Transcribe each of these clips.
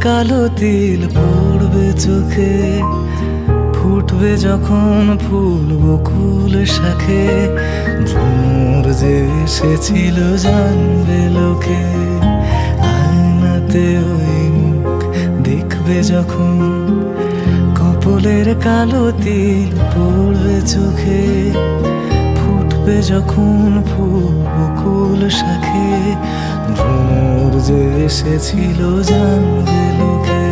কালো তিল পড়বে চোখে, ফুটবে যখন ফুল বকুল শাখে, ভ্রমর যে এসেছিল জানবে লোকে। আয়নাতে ওই মুখ দেখবে যখন, কপলের কালো তিল পড়বে চোখে, ফুটবে যখন ফুল বকুল শাখে, ভ্রমর যে এসেছিল জানবে লোকে।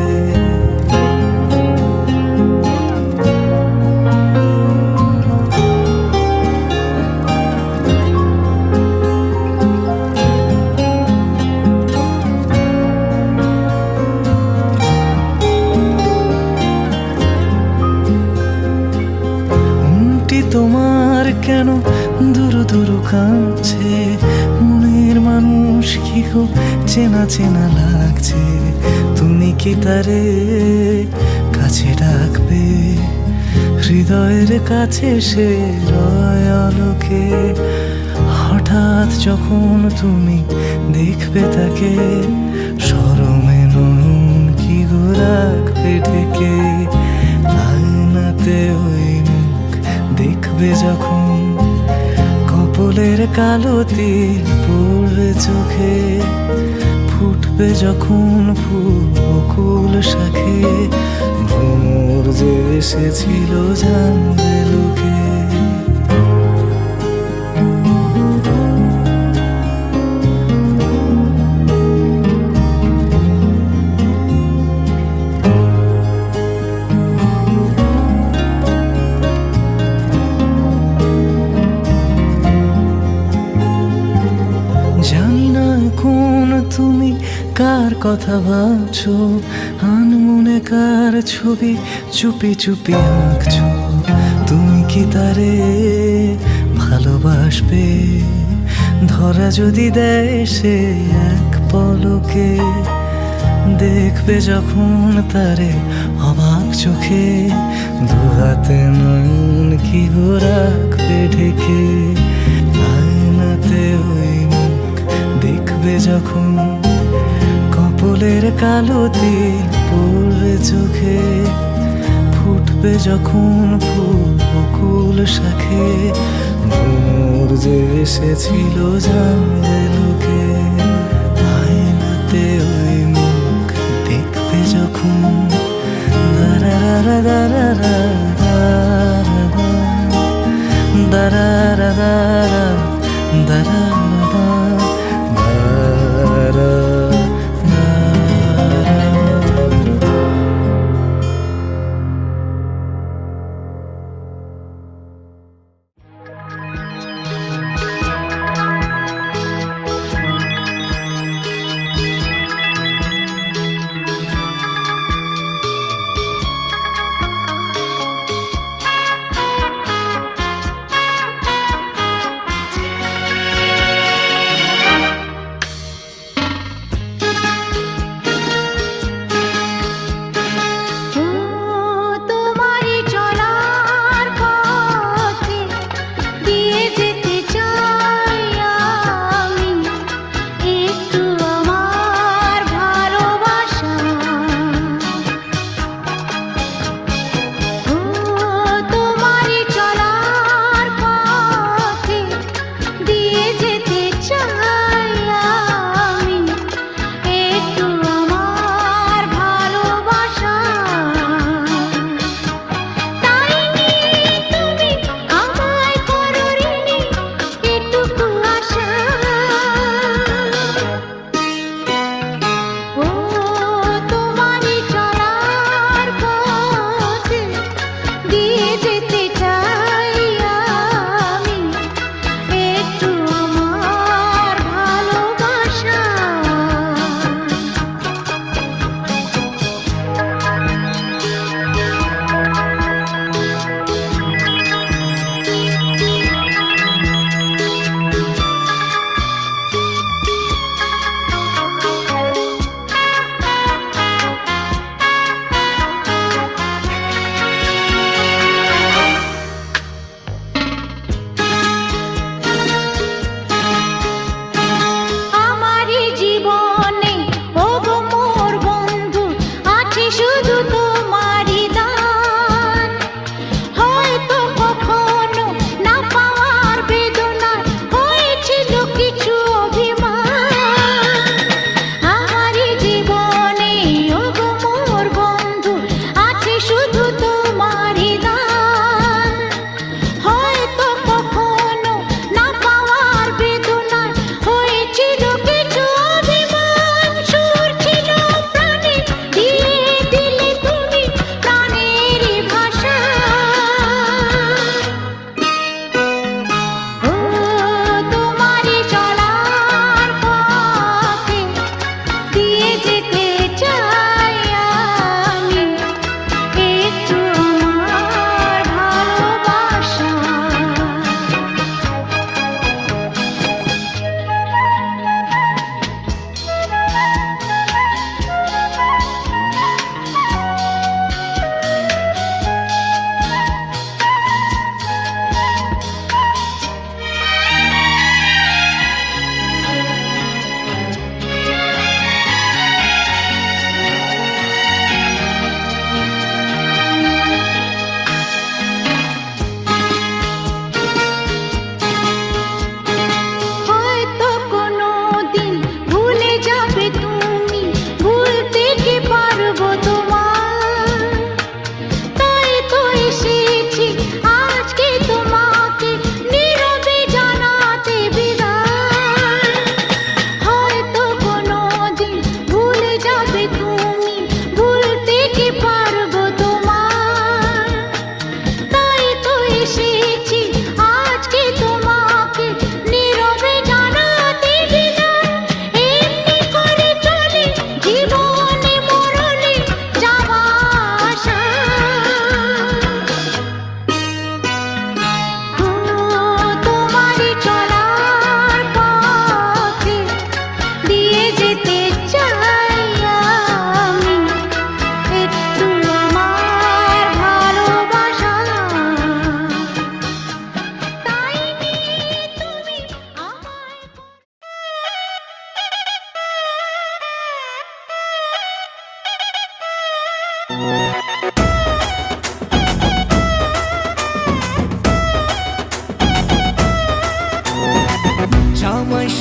তোমার কেন দূর দূর কাঁদছে, মনের মানুষ কি খুব চেনা চেনা লাগছে। তুমি কি তারে কাছে ডাকবে, হৃদয়ের কাছে সে রয় আলোকে। হঠাৎ যখন তুমি দেখবে তাকে, শরমে নয়ন কি গো রাখবে ঢেকে। আয়নাতে ওই দেখবে যখন, কপলের কালো তিল পড়বে চোখে, ফুটবে যখন ফুল বকুল শাখে, ভ্রমর যে এসেছিল জানবে লোকে। তুমি কার কথা ভাবছো, আনমনে কার ছবি চুপি চুপি আঁকছো। তুমি কি তারে ভালোবাসবে, ধরা যদি দেয় সে এক পলকে। দেখবে যখন তারে অবাক চোখে, দুহাতে নয়ন কি গো রাখবে ঢেকে। আয়নাতে ওই দেখবে যখন, কপলের কালো তিল পড়বে চোখে, ফুটবে যখন ফুল বকুল শাখে, ভ্রমর যে এসেছিল জানবে লোকে। আয়নাতে ওই মুখ দেখবে যখন, দারারা দারারা দারারা দারারা দারারা।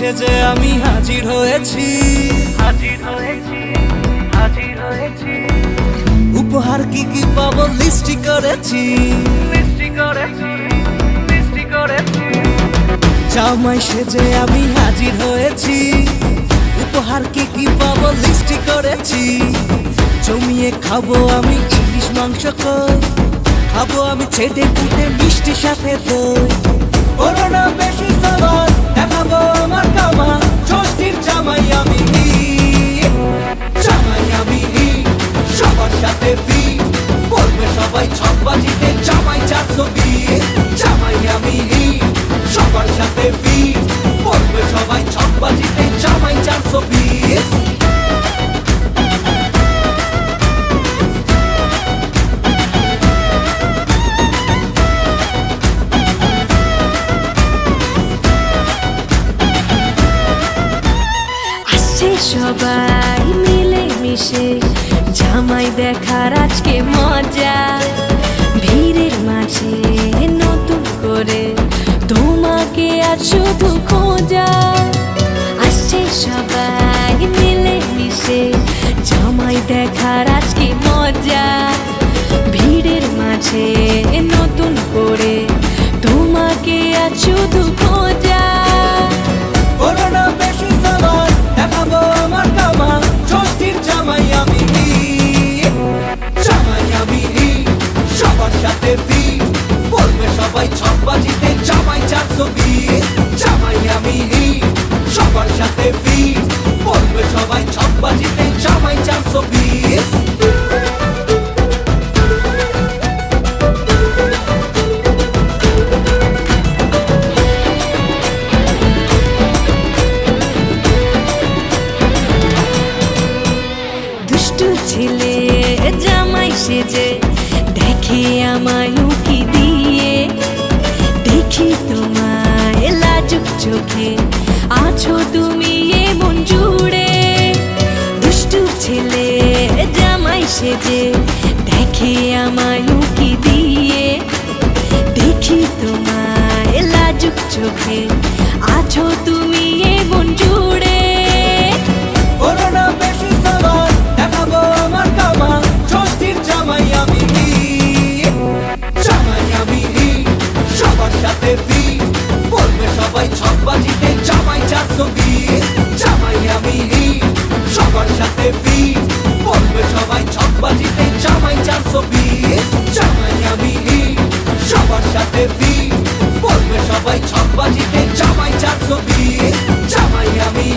সেজে আমি হাজির হয়েছি, উপহার কি কি পাবো লিস্টি করেছি, জামাই সেজে আমি হাজির হয়েছি, উপহার কি কি পাবো লিস্টি করেছি। জমিয়ে খাবো আমি ইলিশ মাংস কই, খাবো আমি ছেটে পুটে মিষ্টি সাথে দই। করোনা বেশি সবার দেখাবো আমার কামা, ষষ্ঠীর জামাই আমি, জামাই আমি সবার সাথে ফি, বলবে সবাই ছকবাজিতে জামাই 420। জামাই আমি সবার সাথে ফি, বলবে সবাই ছকবাজিতে জামাই 420। সবাই মিলে মিশে জামাই দেখার আজকে মজা, ভিড়ের মাঝে নতুন করে তোমাকে আজ শুধু খোঁজা। আসছে সবাই মিলে মিশে জামাই দেখার আজকে মজা, ভিড়ের মাঝে নতুন করে তোমাকে আজ শুধু খোঁজা। করোনা বেশি সবার দেখাবো আমার কামা, ষষ্ঠীর জামাই আমি, জামাই আমি সবার সাথে ফি, বলবে সবাই ছকবাজিতে জামাই 420। জামাই আমি সবার সাথে ফি, বলবে সবাই ছকবাজিতে জামাই 420। ছেলে জামাই সেজে দেখে আমায় উকি দিয়ে, দেখি তোমায় লাজুক চোখে আছো তুমি এমন জুড়ে। দুষ্টু ছেলে জামাই সেজে দেখে আমায় উকি দিয়ে, দেখি তোমায় লাজুক চোখে আছো তুমি এমন জুড়ে। করোনা বেশি সবার দেখাবো আমার কামা, ষষ্ঠীর জামাই আমি, জামাই আমি সবার সাথে ফি, বলবে সবাই ছকবাজিতে জামাই 420। জামাই আমি সবার সাথে ফি, বলবে সবাই ছকবাজিতে জামাই 420। জামাই আমি সবার সাথে ফি, বলবে সবাই ছকবাজিতে জামাই 420। জামাই আমি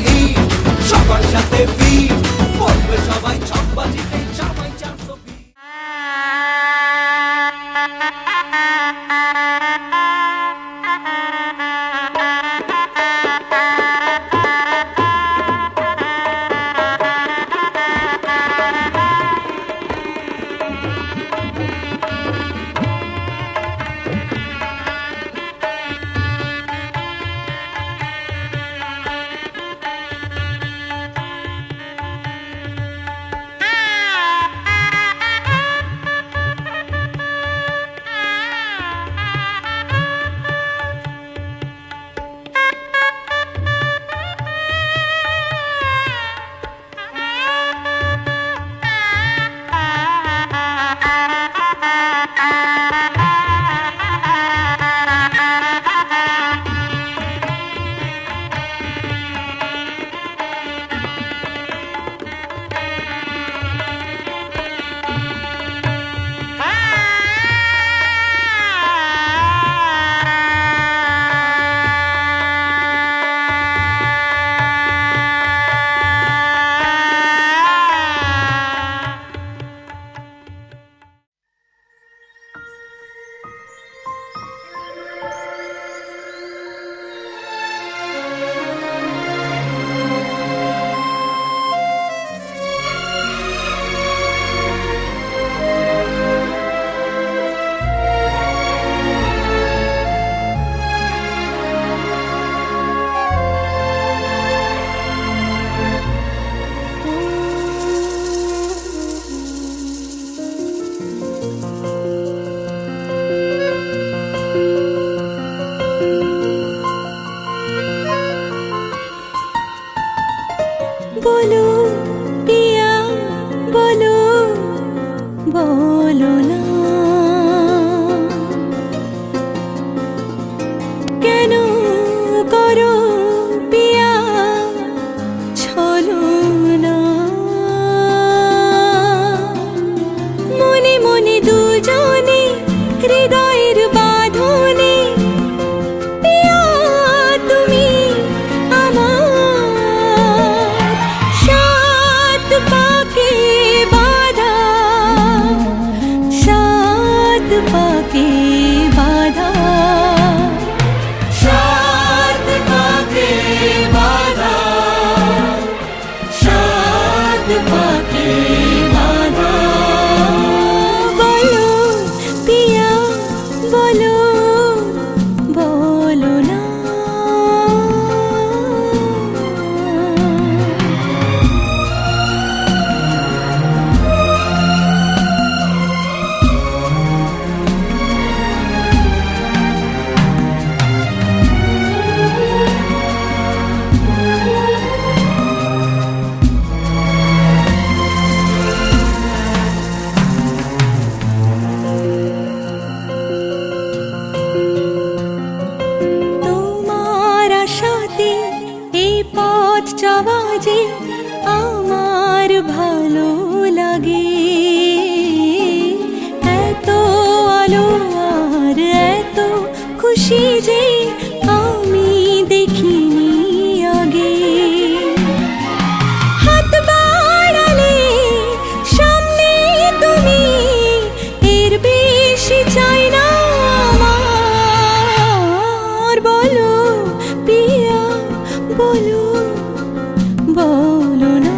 বলো বলো না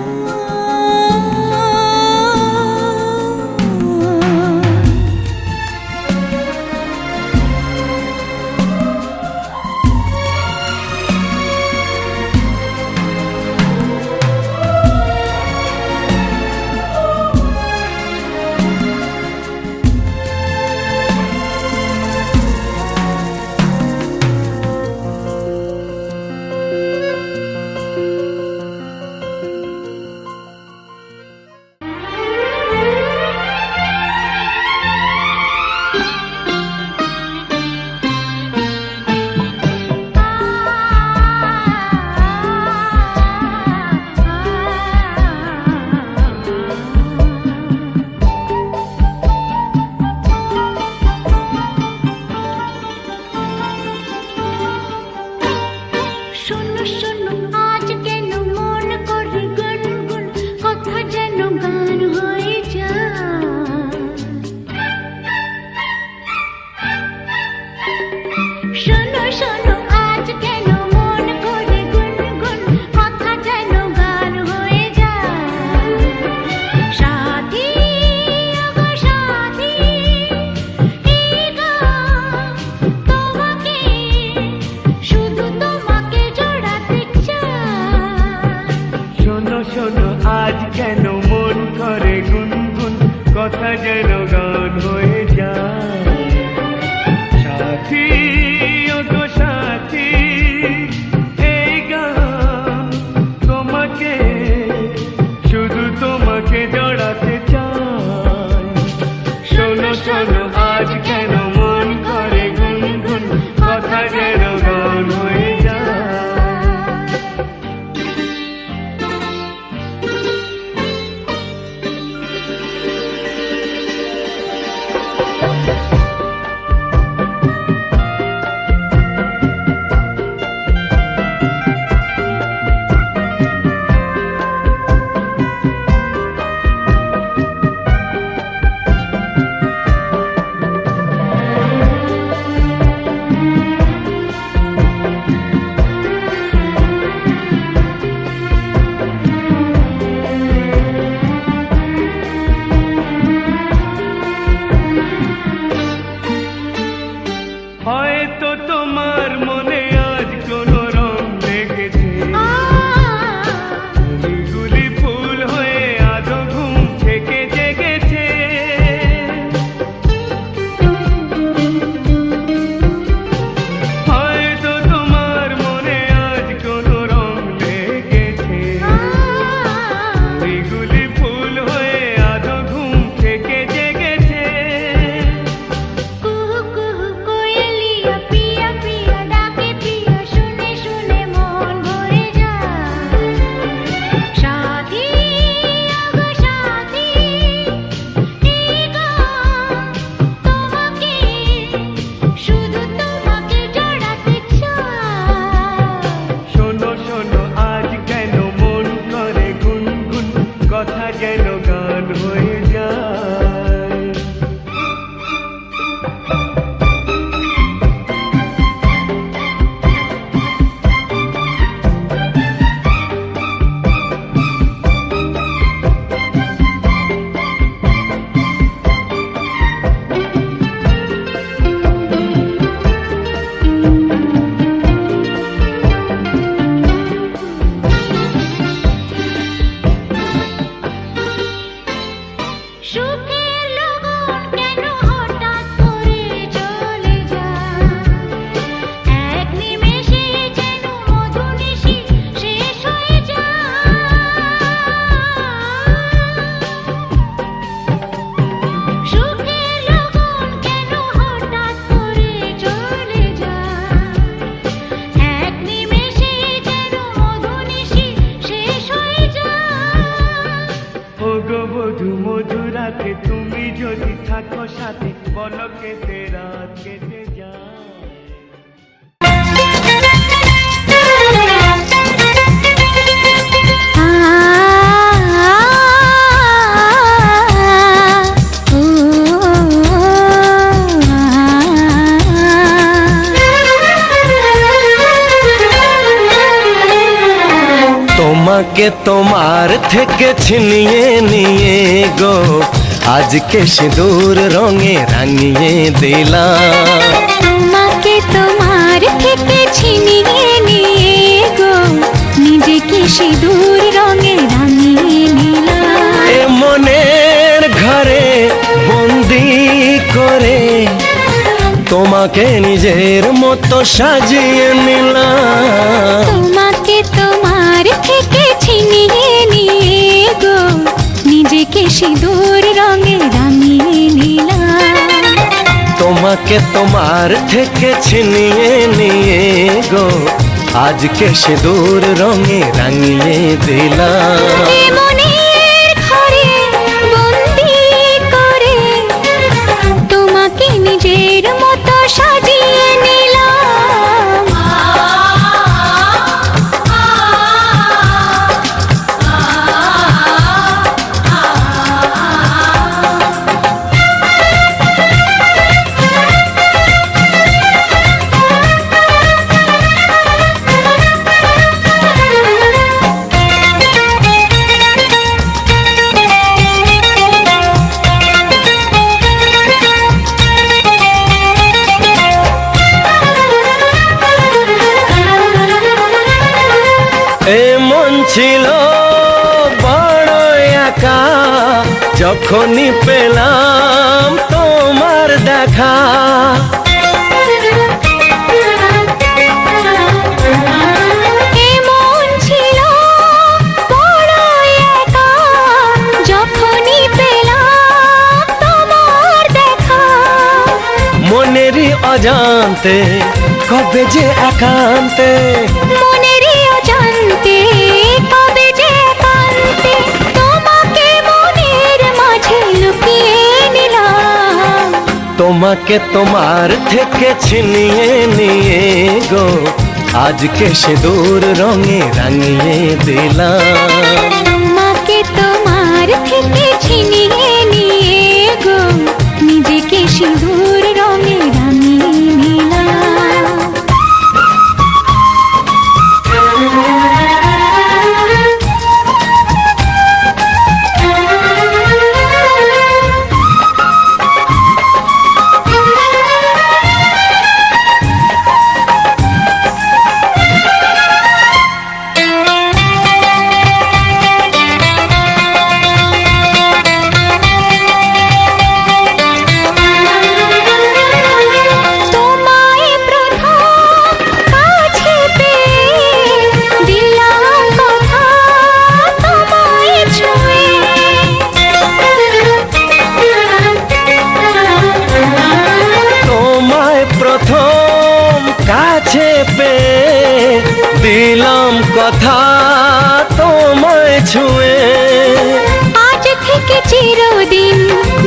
আজ কেন মন করে গুনগুন কথা যেন গান হয়ে যায় সাথী ও গো সাথী এই গান তোমাকে শুধু তোমাকে জড়াতে চাই শোনো শোনো আজ কেন মন করে গুনগুন কথা যেন গান হয়ে যায় হয়তো তোমার মনে আজ কোনো রং লেগেছে গুলি ফুল হয়ে আজও ঘুম থেকে জেগেছে হয়তো তোমার মনে আজ কোনো রং লেগেছে গুলি ফুল হয়ে আজও ঘুম থেকে জেগেছে কুহু কুহু কোয়েলিয়া পিয়া পিয়া ডাকে তোমাকে তোমার থেকে ছিনিয়ে নিয়ে গো আজকে সিঁদুর রঙে রাঙিয়ে দিলাম। তোমাকে তোমার থেকে ছিনিয়ে নিয়ে গো নিজেকে সিঁদুর রঙে রাঙিয়ে নিলাম। এ মনের ঘরে বন্দি করে তোমাকে নিজের মতো সাজিয়ে নিলাম। তোমাকে তোমার থেকে ছিনিয়ে নিয়ে গো নিজেকে সিঁদুর রঙে রাঙিয়ে নিলাম। তোমাকে তোমার থেকে ছিনিয়ে নিয়ে গো আজকে সিঁদুর রঙে রাঙিয়ে দিলাম। এ মনের ঘরে বন্দি করে তোমাকে নিজের মতো সাজিয়ে নিলাম। এ মন ছিল বড় একা যখনই পেলাম তোমার দেখা। এমন ছিল বড় একা যখনই পেলাম তোমার দেখা। মনেরই অজান্তে কবে যে একান্তে মনেরই অজান্তে কবে যে একান্তে তোমাকে মনের মাঝে লুকিয়ে নিলাম। তোমাকে তোমার থেকে ছিনিয়ে নিয়ে গো আজকে সিঁদুর রঙে রাঙিয়ে দিলাম। তোমাকে তোমার থেকে ছিনিয়ে নিয়ে গো নিজেকে সিঁদুর রঙে রাঙিয়ে নিলাম। তোমায় প্রথম কাছে পেয়ে দিলাম কথা তোমায় ছুঁয়ে। তোমায় প্রথম কাছে পেয়ে দিলাম কথা তোমায় ছুঁয়ে। আজ থেকে চিরদিন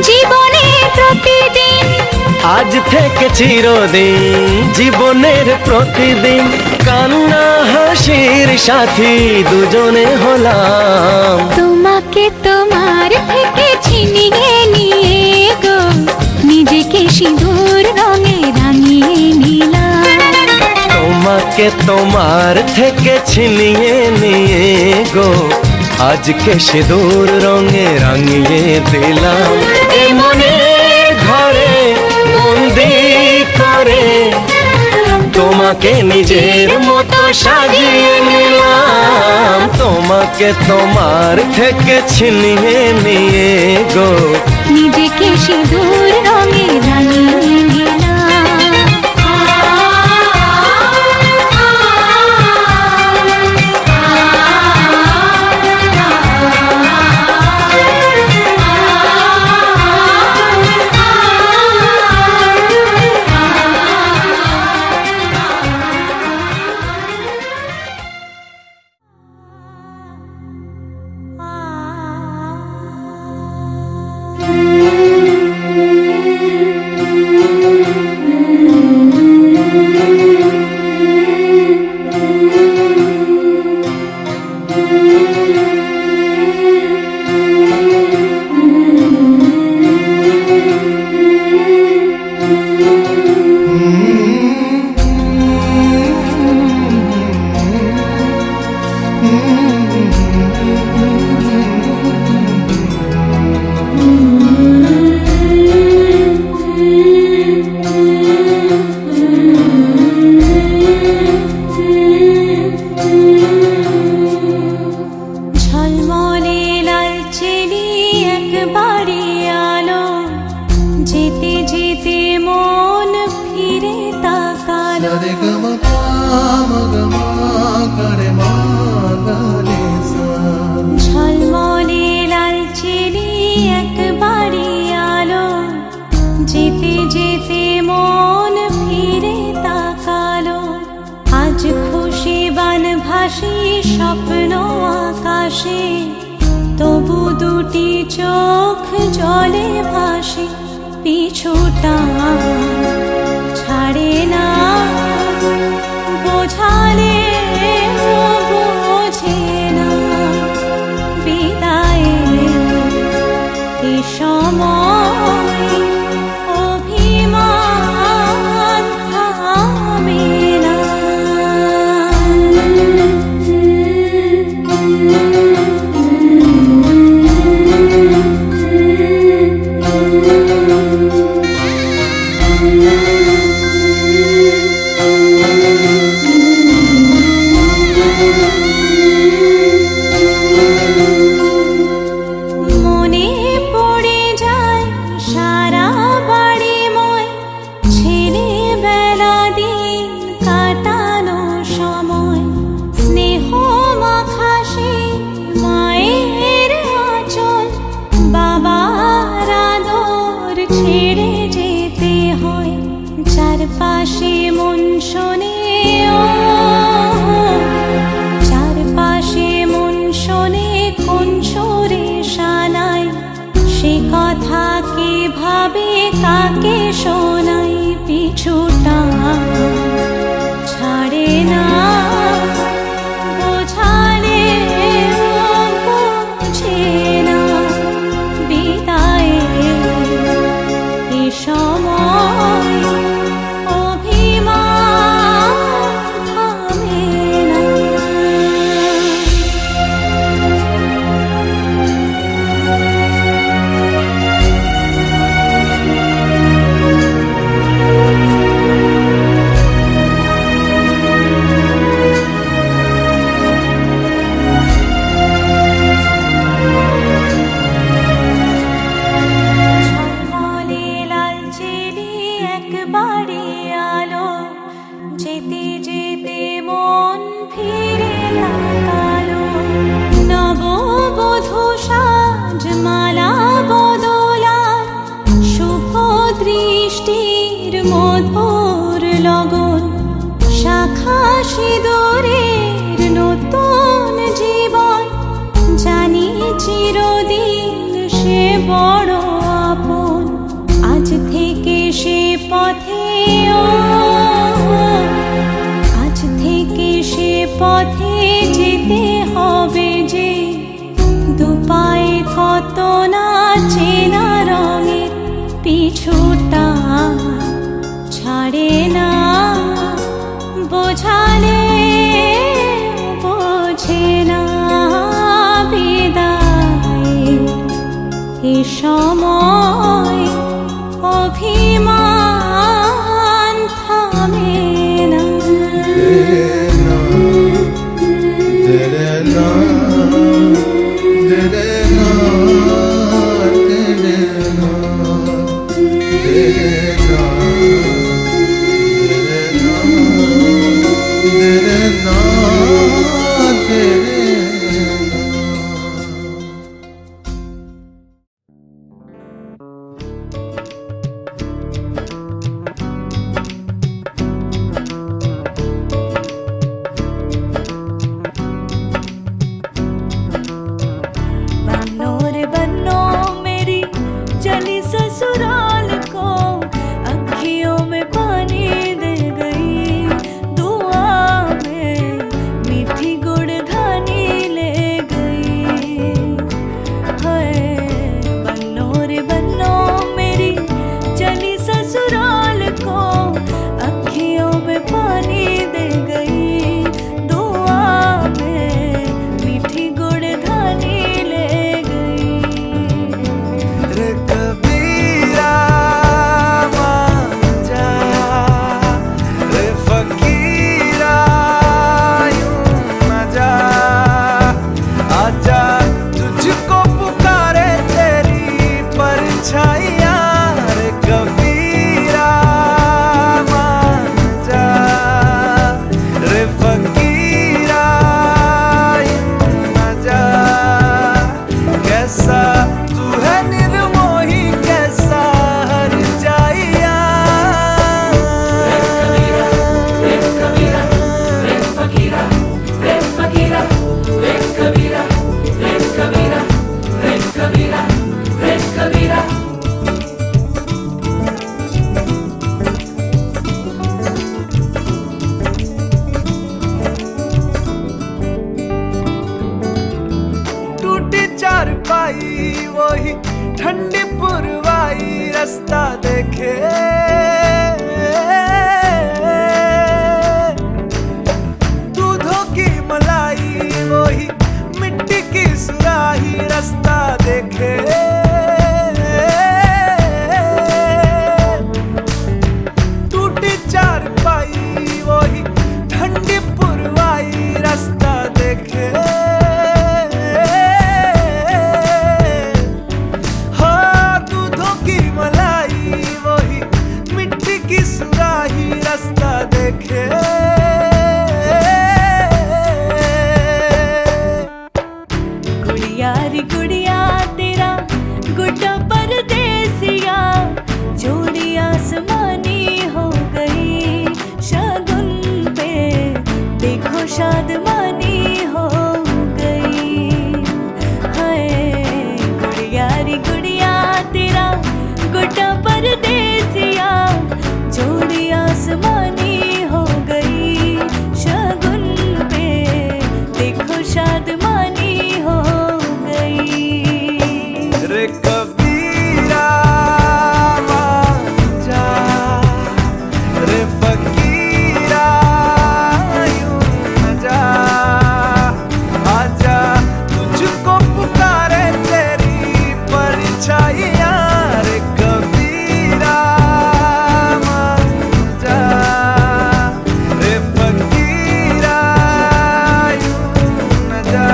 জীবনে প্রতিদিন আজ থেকে চিরদিন জীবনের প্রতিদিন কান্না হাসির সাথী দুজনে হলাম। তোমাকে তোমার থেকে ছিনিয়ে নিয়ে গো নিজেকে সিঁদুর রঙে রাঙিয়ে নিলাম। তোমাকে তোমার থেকে ছিনিয়ে নিয়ে গো আজকে সিঁদুর রঙে রাঙিয়ে দিলাম। এ মনের ঘরে বন্দি করে তোমাকে নিজের মতো সাজিয়ে নিলাম। তোমাকে তোমার থেকে ছিনিয়ে নিয়ে গো নিজেকে সিঁদুর রঙে রাঙিয়ে নিলাম। রে গ ম প ম গ ম গ রে ম গ রে সা। ঝলমলে লালচেরি একবারই আলো, যেতে যেতে মন ফিরে তাকালো। আজ খুশি বানভাসি স্বপ্ন আকাশে, তবু দুটি চোখ জলে ভাসে। পিছুটা ছাড়ে না, বোঝালে বোঝে না। বিদায়ের এ সময় অভিমান থামে না। মনে পড়ে যায় সারা বাড়িময়, ছেলেবেলা দিন কাটানো সময়। স্নেহ মাখা সেই মায়ের আঁচল, বাবার আদর ছেড়ে যেতে হয়। চারপাশে মন শোনে ও, চারপাশে মন শোনে কোন সুরে শানাই। সে কথা কে ভাবে কাকে শোনাই। পিছুটা ছাড়ে না, বোঝালে বোঝে না। বিদায়ের এ সময় অভিমান থামে না। ঝলমলে লালচেরি একবারই আলো, যেতে যেতে মন ফিরে তাকালো। নববধূ সাজ মালা বদলার, শুভ দৃষ্টির মধুর লগন। শাখা সিঁদুরের নতুন জীবন, জানি চিরদিন সে বড় আপন। আজ থেকে সে পথে ও, আজ থেকে সে পথে যেতে হবে যে। দুপায়ে কত না চেনা রঙের, পিছুটা ছাড়ে না, বোঝালে বোঝে না। বিদায়ের এ সময় ठंडी पुरवाई रास्ता देखे, दूधों की मलाई वही मिट्टी की सुराही रास्ता देखे, टूटी चारपाई वही ठंडी पुरवाई रास्ता देखे, हाँ दूधों की मलाई वही मिट्टी की सुराही रास्ता देखे। गुड़िया रे गुड़िया तेरा गुड्डा परदेसिया, जोड़ी आसमानी हो गई शगुन पे, देखो शादमानी हो गई। हाय गुड़िया रे गुड़िया तेरा गुड्डा परदेसिया, जोड़ी आसमानी हो गई शगुन पे, देखो शादमानी हो गई। रे कबीरा मान जा, रे फकीरा यूं न जा, आजा तुझको पुकारे तेरी परछाइयाँ। रे कबीरा मान जा, रे फकीरा यूं न जा,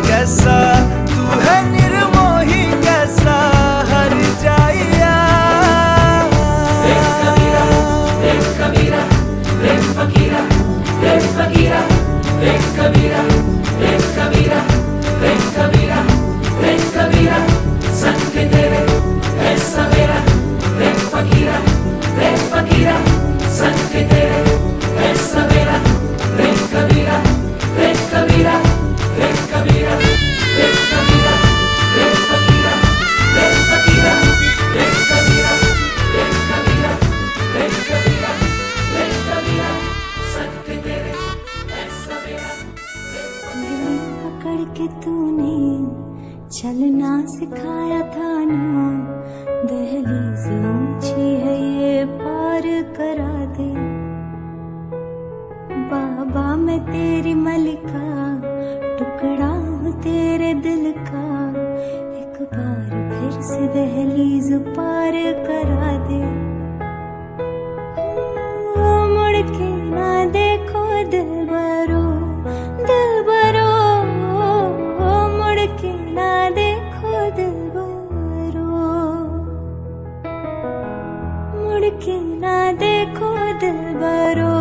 कैसा तू है निर्मोही कैसा हर जाइया। उंगली पकड़ के तूने चलना सिखाया था ना, दहलीज ऊंची है ये पार करा दे। बाबा मैं तेरी मलिका, टुकड़ा हूँ तेरे दिल का, एक बार फिर से दहलीज पार करा दे। मुड़ के ना देखो दिलबरो, दिलबरो, मुड़ के ना देखो दिलबरो, मुड़ के ना देखो दिलबरो।